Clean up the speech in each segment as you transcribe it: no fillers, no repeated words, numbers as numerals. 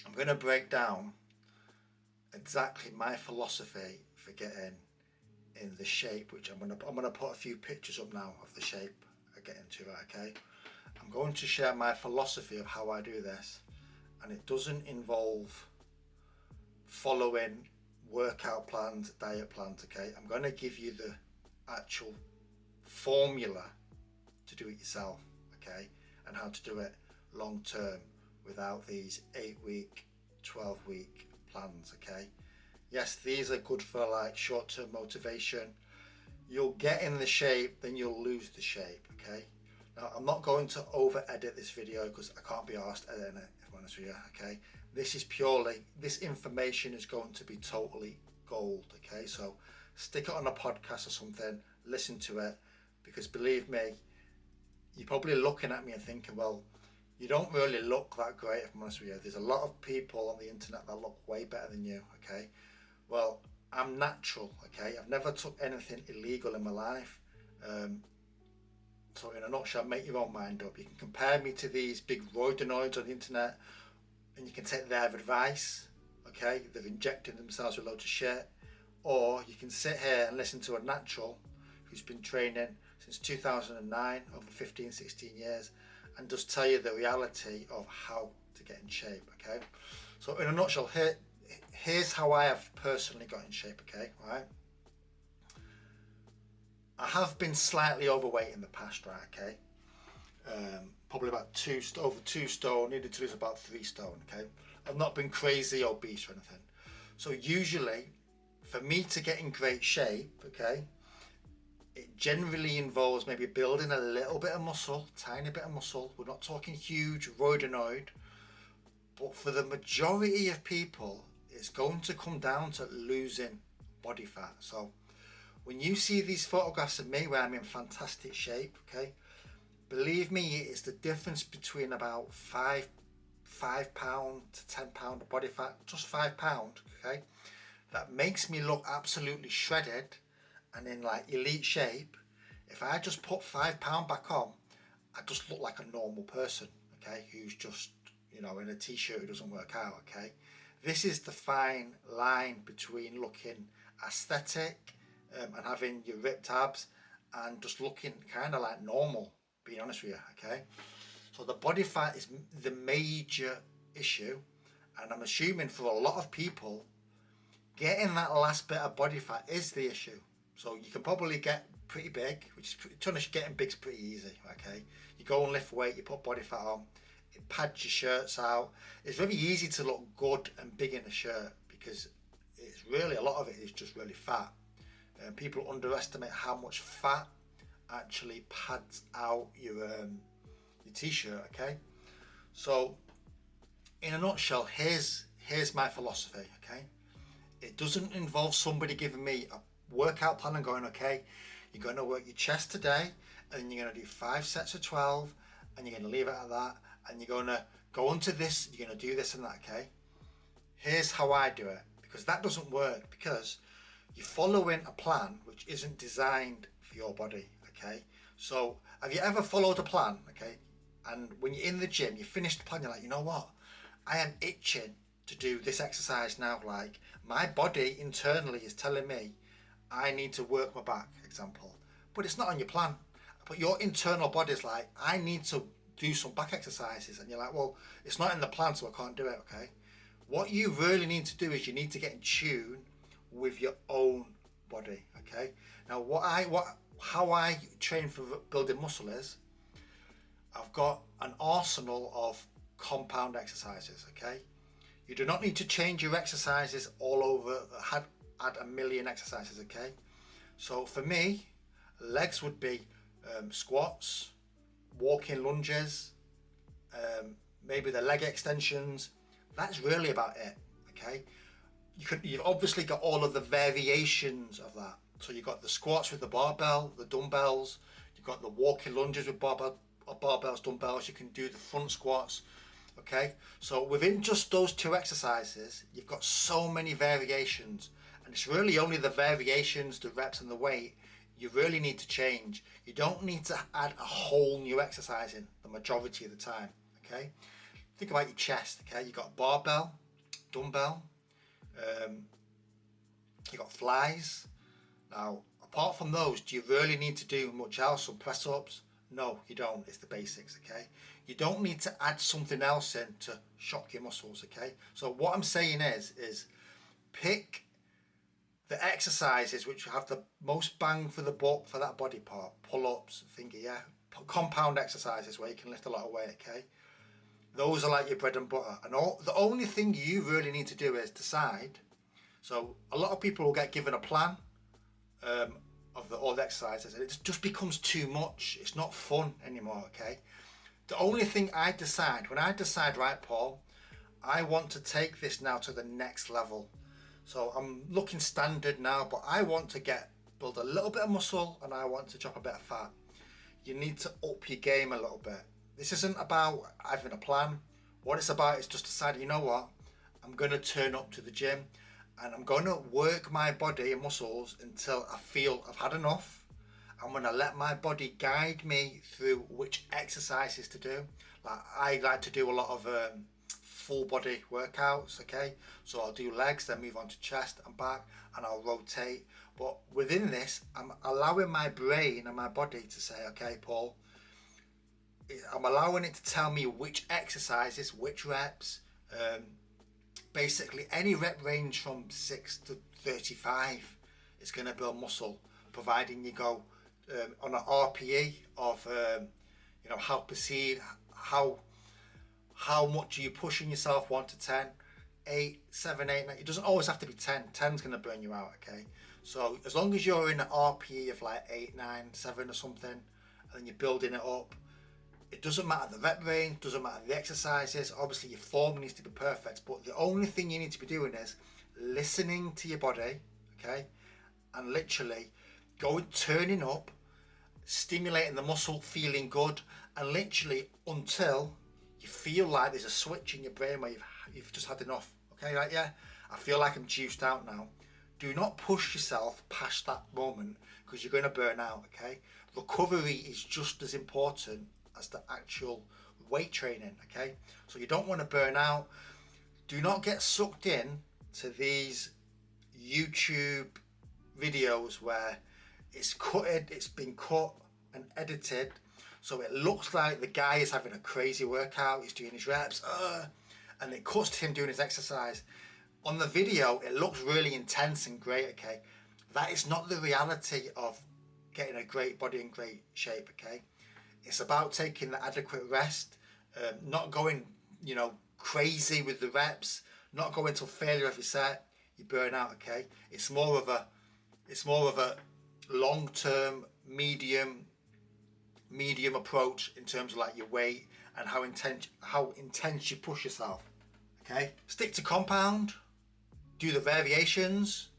I'm going to break down exactly my philosophy for getting in the shape, which I'm going to put a few pictures up now of the shape I get into, right? Okay, I'm going to share my philosophy of how I do this, and it doesn't involve following workout plans, diet plans. Okay, I'm going to give you the actual formula to do it yourself, okay, and how to do it long term without these 8-week, 12-week plans. Okay, yes, these are good for like short-term motivation. You'll get in the shape, then you'll lose the shape. Okay, now I'm not going to over edit this video because I can't be asked editing it, if I'm honest with you. Okay, this information is going to be totally gold. Okay, so stick it on a podcast or something, listen to it, because believe me, you're probably looking at me and thinking, well, you don't really look that great, if I'm honest with you. There's a lot of people on the internet that look way better than you. Okay, well, I'm natural. Okay, I've never took anything illegal in my life. So in a nutshell, make your own mind up. You can compare me to these big roidinoids on the internet and you can take their advice. Okay, they've injected themselves with loads of shit. Or you can sit here and listen to a natural who's been training since 2009, over 15, 16 years, and just tell you the reality of how to get in shape. Okay, so in a nutshell, here's how I have personally got in shape. Okay, right. I have been slightly overweight in the past, right? Okay, probably about over 2 stone. Needed to lose about 3 stone. Okay, I've not been crazy obese or anything. So usually, for me to get in great shape, okay, it generally involves maybe building a little bit of muscle, tiny bit of muscle. We're not talking huge roidinoid, but for the majority of people, it's going to come down to losing body fat. So when you see these photographs of me where I'm in fantastic shape, okay, believe me, it's the difference between about 5 pound to 10 pound of body fat, just 5 pound, okay, that makes me look absolutely shredded and in like elite shape. If I just put 5 pound back on, I just look like a normal person, okay, who's just, in a t-shirt who doesn't work out. Okay, this is the fine line between looking aesthetic and having your ripped abs and just looking kind of like normal, being honest with you. Okay, so the body fat is the major issue, and I'm assuming for a lot of people getting that last bit of body fat is the issue. So you can probably get pretty big, which is getting big's pretty easy. Okay, you go and lift weight, you put body fat on, it pads your shirts out. It's very easy to look good and big in a shirt because it's really, a lot of it is just really fat. And people underestimate how much fat actually pads out your t-shirt. Okay, so in a nutshell, here's my philosophy. Okay, it doesn't involve somebody giving me a workout plan and going, okay, you're going to work your chest today and then you're going to do 5 sets of 12 and you're going to leave it at that, and you're going to go on to this, you're going to do this and that. Okay, here's how I do it, because that doesn't work, because you're following a plan which isn't designed for your body. Okay, so have you ever followed a plan, okay, and when you're in the gym, you finish the plan, you're like, you know what, I am itching to do this exercise now. Like, my body internally is telling me I need to work my back, example, but it's not on your plan. But your internal body's like, I need to do some back exercises, and you're like, well, it's not in the plan, so I can't do it. Okay, what you really need to do is you need to get in tune with your own body. Okay, now how I train for building muscle is, I've got an arsenal of compound exercises. Okay, you do not need to change your exercises all over, add a million exercises. Okay, so for me, legs would be squats, walking lunges, maybe the leg extensions. That's really about it. Okay, you've obviously got all of the variations of that. So you've got the squats with the barbell, the dumbbells. You've got the walking lunges with barbells, dumbbells. You can do the front squats. Okay, so within just those 2 exercises, you've got so many variations, and it's really only the variations, the reps and the weight you really need to change. You don't need to add a whole new exercise in the majority of the time. Okay, think about your chest, okay? You got a barbell, dumbbell, you got flies. Now, apart from those, do you really need to do much else? Some press ups? No, you don't. It's the basics, okay? You don't need to add something else in to shock your muscles, okay? So what I'm saying is pick the exercises which have the most bang for the buck for that body part. Pull-ups, finger, yeah. Compound exercises where you can lift a lot of weight, okay? Those are like your bread and butter. And the only thing you really need to do is decide. So a lot of people will get given a plan of all the exercises, and it just becomes too much. It's not fun anymore, okay? The only thing I decide, when I decide, right, Paul, I want to take this now to the next level. So I'm looking standard now, but I want to build a little bit of muscle and I want to drop a bit of fat. You need to up your game a little bit. This isn't about having a plan. What it's about is just deciding, you know what, I'm going to turn up to the gym and I'm going to work my body and muscles until I feel I've had enough. I'm going to let my body guide me through which exercises to do. Like I like to do a lot of full body workouts, okay? So I'll do legs, then move on to chest and back, and I'll rotate. But within this, I'm allowing my brain and my body to say, okay, Paul, I'm allowing it to tell me which exercises, which reps, basically any rep range from 6 to 35 is going to build muscle, providing you go on an RPE of you know, how perceived, how much are you pushing yourself, 1 to 10, 8, 7, 8, 9. It doesn't always have to be 10. 10's going to burn you out, okay? So as long as you're in an RPE of like 8, 9, 7 or something, and then you're building it up, it doesn't matter the rep range, doesn't matter the exercises. Obviously your form needs to be perfect, but the only thing you need to be doing is listening to your body, okay? And literally turning up, stimulating the muscle, feeling good, and literally until you feel like there's a switch in your brain where you've just had enough, okay? Like, yeah, I feel like I'm juiced out now. Do not push yourself past that moment because you're going to burn out, okay? Recovery is just as important as the actual weight training, okay? So you don't want to burn out. Do not get sucked in to these YouTube videos where it's been cut and edited so it looks like the guy is having a crazy workout, he's doing his reps, and it cuts to him doing his exercise. On the video, it looks really intense and great, okay? That is not the reality of getting a great body in great shape, okay? It's about taking the adequate rest, not going, you know, crazy with the reps, not going till failure of your set, you burn out, okay? It's more of a long-term, medium approach in terms of like your weight and how intense you push yourself, okay? Stick to compound, do the variations,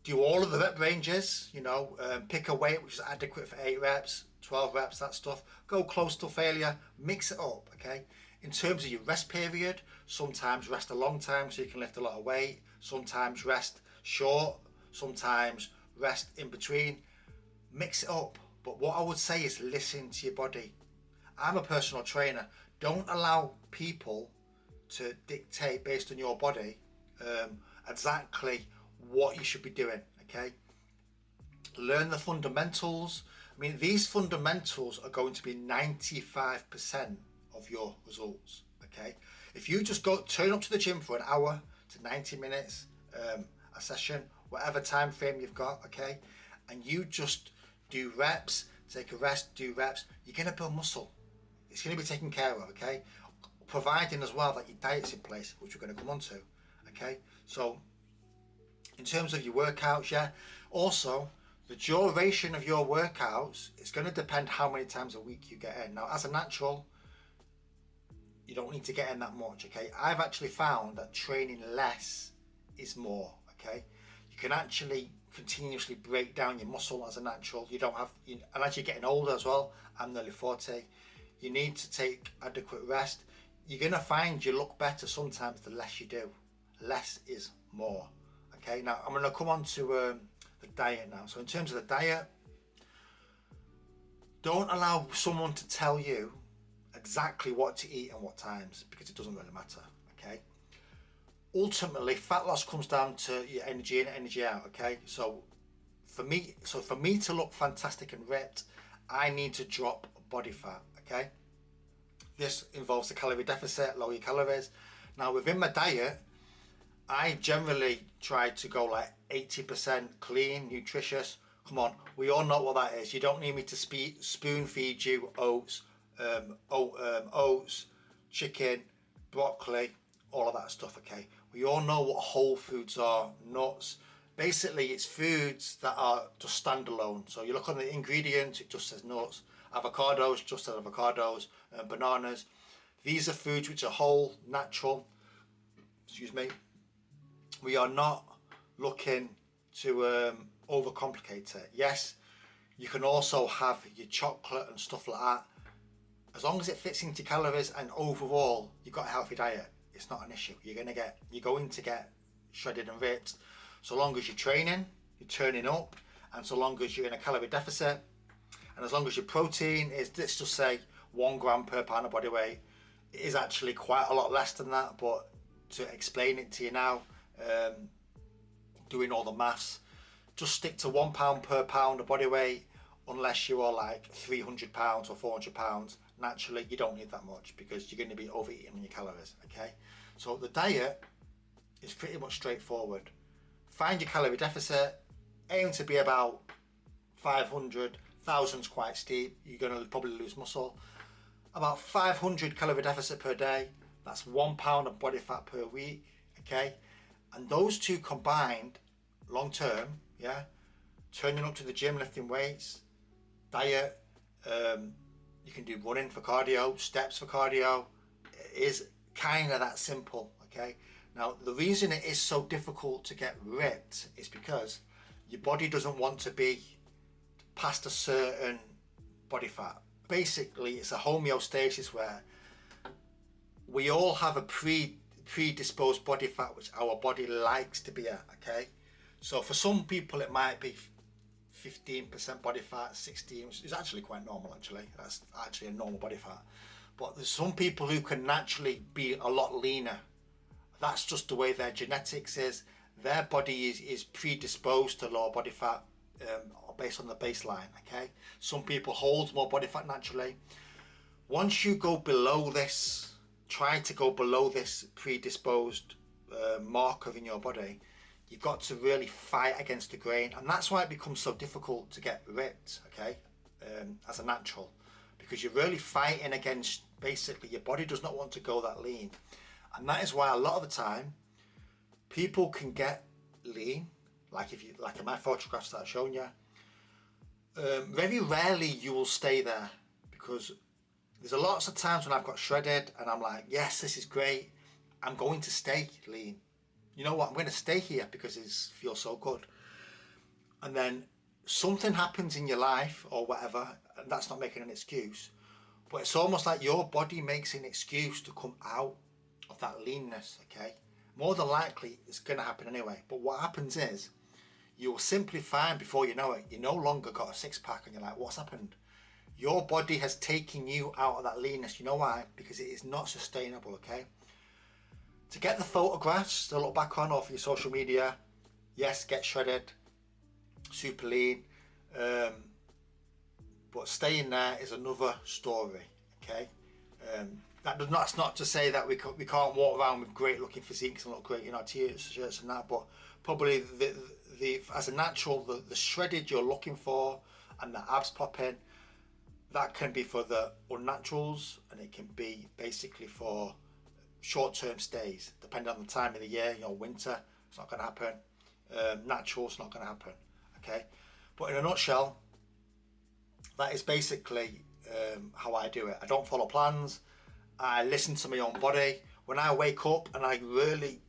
do all of the rep ranges, you know, pick a weight which is adequate for 8 reps, 12 reps, that stuff. Go close to failure, mix it up, okay? In terms of your rest period, sometimes rest a long time so you can lift a lot of weight, sometimes rest short, sometimes rest in between. Mix it up. But what I would say is listen to your body. I'm a personal trainer. Don't allow people to dictate based on your body exactly what you should be doing, okay? Learn the fundamentals. I mean, these fundamentals are going to be 95% of your results, okay? If you just turn up to the gym for an hour to 90 minutes, a session, whatever time frame you've got, okay? And you just do reps, take a rest, do reps, you're going to build muscle. It's going to be taken care of, okay? Providing as well that your diet's in place, which we're going to come on to, okay? So in terms of your workouts, yeah, also the duration of your workouts is going to depend how many times a week you get in. Now, as a natural, you don't need to get in that much, okay? I've actually found that training less is more, okay? You can actually continuously break down your muscle as a natural. You don't have, and as you're getting older as well, I'm nearly 40, you need to take adequate rest. You're going to find you look better sometimes the less you do. Less is more, okay? Now, I'm going to come on to the diet now. So in terms of the diet, don't allow someone to tell you exactly what to eat and what times, because it doesn't really matter, okay? Ultimately, fat loss comes down to your energy in, energy out, okay? So for me to look fantastic and ripped, I need to drop body fat, okay? This involves a calorie deficit, lower your calories. Now within my diet, I generally try to go like 80% clean, nutritious. Come on, we all know what that is. You don't need me to spoon feed you oats, oats, chicken, broccoli, all of that stuff, okay? We all know what whole foods are, nuts. Basically, it's foods that are just standalone. So you look on the ingredients, it just says nuts. Avocados, just says avocados. Bananas. These are foods which are whole, natural. Excuse me. We are not looking to overcomplicate it. Yes, you can also have your chocolate and stuff like that. As long as it fits into calories and overall you've got a healthy diet, it's not an issue. You're going to get shredded and ripped, so long as you're training, you're turning up, and so long as you're in a calorie deficit, and as long as your protein is, let's just say, 1 gram per pound of body weight. It is actually quite a lot less than that, but to explain it to you now, doing all the maths, just stick to 1 pound per pound of body weight, unless you are like 300 pounds or 400 pounds. Naturally, you don't need that much because you're going to be overeating on your calories, okay? So the diet is pretty much straightforward. Find your calorie deficit, aim to be about 500, 1000's quite steep, you're going to probably lose muscle. About 500 calorie deficit per day, that's 1 pound of body fat per week, okay? And those two combined, long term, yeah, turning up to the gym, lifting weights, diet, you can do running for cardio, steps for cardio. It is kind of that simple, okay? Now, the reason it is so difficult to get ripped is because your body doesn't want to be past a certain body fat. Basically, it's a homeostasis where we all have a predisposed body fat which our body likes to be at, okay? So for some people it might be 15% body fat, 16, which is actually quite normal actually. That's actually a normal body fat. But there's some people who can naturally be a lot leaner. That's just the way their genetics is. Their body is predisposed to lower body fat based on the baseline, okay? Some people hold more body fat naturally. Once you go below this, try to go below this predisposed marker in your body, you've got to really fight against the grain, and that's why it becomes so difficult to get ripped, okay, as a natural, because you're really fighting against, basically your body does not want to go that lean. And that is why a lot of the time people can get lean, like in my photographs that I've shown you. Very rarely you will stay there, because there's a lots of times when I've got shredded and I'm like, yes, this is great, I'm going to stay lean. You know what, I'm going to stay here because it feels so good. And then something happens in your life or whatever, and that's not making an excuse, but it's almost like your body makes an excuse to come out of that leanness, okay? More than likely, it's going to happen anyway. But what happens is, you'll simply find before you know it, you no longer got a six-pack and you're like, what's happened? Your body has taken you out of that leanness. You know why? Because it is not sustainable, okay? To get the photographs to look back on or for your social media, yes, get shredded, super lean, but staying there is another story, okay? That's not to say that we can't walk around with great looking physiques and look great in our t-shirts and that, but probably the as a natural, the shredded you're looking for and the abs popping, that can be for the unnaturals, and it can be basically for short-term stays, depending on the time of the year. You know, winter, it's not going to happen. Natural, it's not going to happen, okay? But in a nutshell, that is basically how I do it. I don't follow plans. I listen to my own body. When I wake up and I really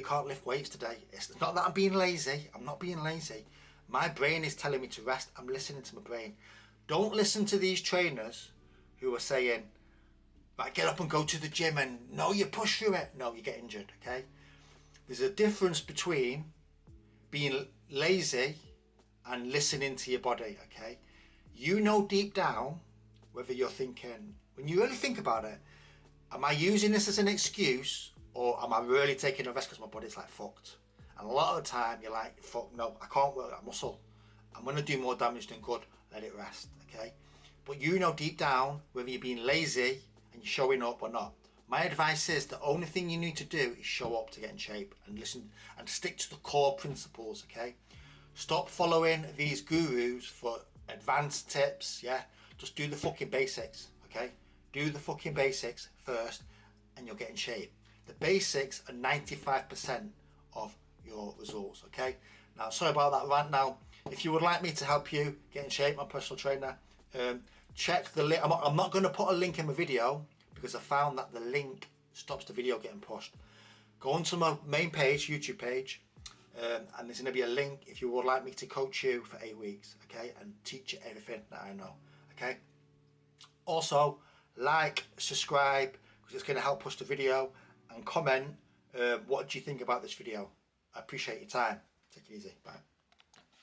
can't lift weights today, it's not that I'm being lazy. I'm not being lazy. My brain is telling me to rest. I'm listening to my brain. Don't listen to these trainers who are saying, right, get up and go to the gym, and no, you push through it. No, you get injured, okay? There's a difference between being lazy and listening to your body, okay? You know deep down whether you're thinking, when you really think about it, am I using this as an excuse, or am I really taking a rest because my body's like fucked? And a lot of the time you're like, fuck no, I can't work that muscle. I'm going to do more damage than good. Let it rest, okay? But you know deep down whether you're being lazy and you're showing up or not. My advice is the only thing you need to do is show up to get in shape and listen and stick to the core principles, okay? Stop following these gurus for advanced tips, yeah? Just do the fucking basics, okay? Do the fucking basics first and you'll get in shape. The basics are 95% of your results, okay? Now, sorry about that rant now. If you would like me to help you get in shape, my personal trainer, check the link. I'm not going to put a link in the video because I found that the link stops the video getting pushed. Go onto my main page, YouTube page, and there's going to be a link if you would like me to coach you for 8 weeks, okay, and teach you everything that I know, okay. Also, like, subscribe, because it's going to help push the video, and comment what do you think about this video. I appreciate your time. Take it easy. Bye.